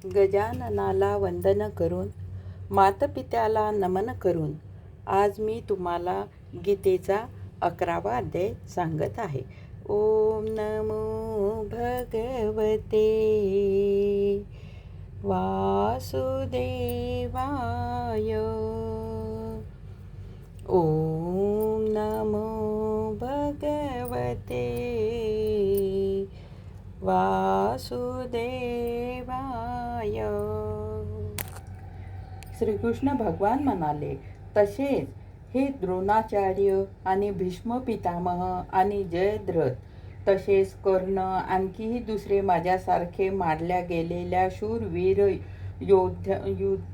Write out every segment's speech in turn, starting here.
गजाननाला वंदन करून, मातापित्याला नमन करून आज मी तुम्हाला गीतेचा 11वा अध्याय सांगत आहे. ओम नमो भगवते वासुदेवाय. ओम नमो भगवते वासुदेवाय. श्रीकृष्ण भगवान म्हणाले, तसेच हे द्रोणाचार्य आणि भीष्म पितामह आणि जयद्रथ, तसेच कर्ण, आणखीही दुसरे माझ्यासारखे मारल्या गेलेल्या शूरवीर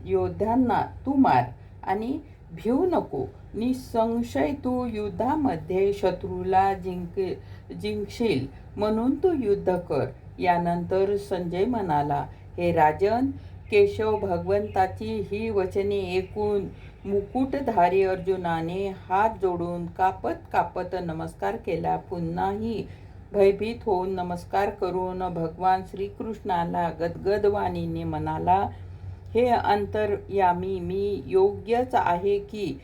योद्ध्यांना तू मार आणि भिवू नको. निसंशय तू युद्धामध्ये शत्रूला जिंकशील म्हणून तू युद्ध कर. यानंतर संजय म्हणाला, हे राजन, केशव भगवंताची ही वचने ऐकून मुकुटधारी अर्जुनाने हात जोडून कापत कापत नमस्कार केला. पुन्हाही भयभीत होऊन नमस्कार करून भगवान श्रीकृष्णाला गदगद वाणीने म्हणाला, हे अंतर्यामी, मी योग्यच आहे की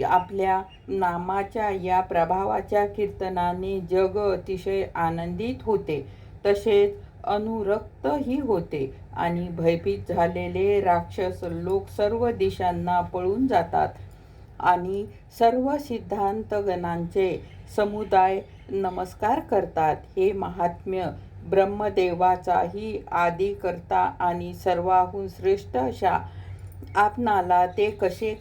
आपल्या नामाच्या या प्रभावाच्या कीर्तनाने जग अतिशय आनंदित होते, तसेच अनुरक्तही होते आणि भयभीत झालेले राक्षस लोक सर्व दिशांना पळून जातात आणि सर्व सिद्धांतगणांचे समुदाय नमस्कार करतात. हे महात्म्य ब्रह्मदेवाचाही आदी करता आणि सर्वाहून श्रेष्ठ अशा आपणाला ते कसे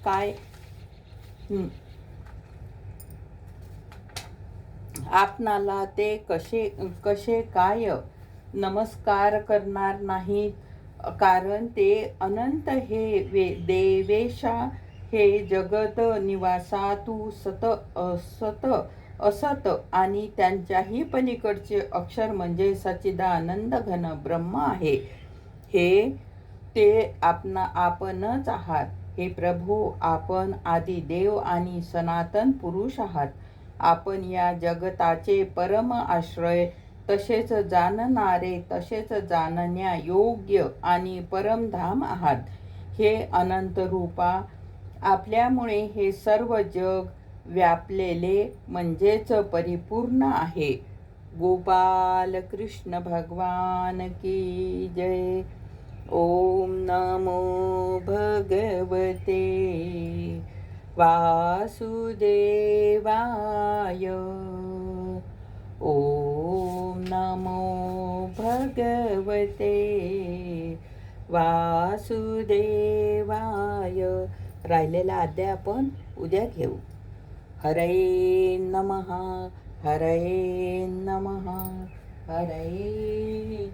काय नमस्कार करणार नाहीत, कारण ते अनंत हे देवेशा, हे जगत निवासा, तू असत आणि त्यांच्याही पलीकडचे अक्षर म्हणजे सच्चिदानंद घन ब्रह्म आहे. हे ते आपणच आहात. हे प्रभू, आपण आदिदेव आणि सनातन पुरुष आहात. आपण या जगताचे परम आश्रय, तसेच जाणणारे, तसेच जाणण्या योग्य आणि परमधाम आहात. हे अनंत रूपा, आपल्यामुळे हे सर्व जग व्यापलेले म्हणजेच परिपूर्ण आहे. गोपाल कृष्ण भगवान की जय. ओम नमो भगवते वासुदेवाय. ओम नमो भगवते वासुदेवाय. राहिलेला अध्याय आपण उद्या घेऊ. हरे नमः, हरे नमः, हरे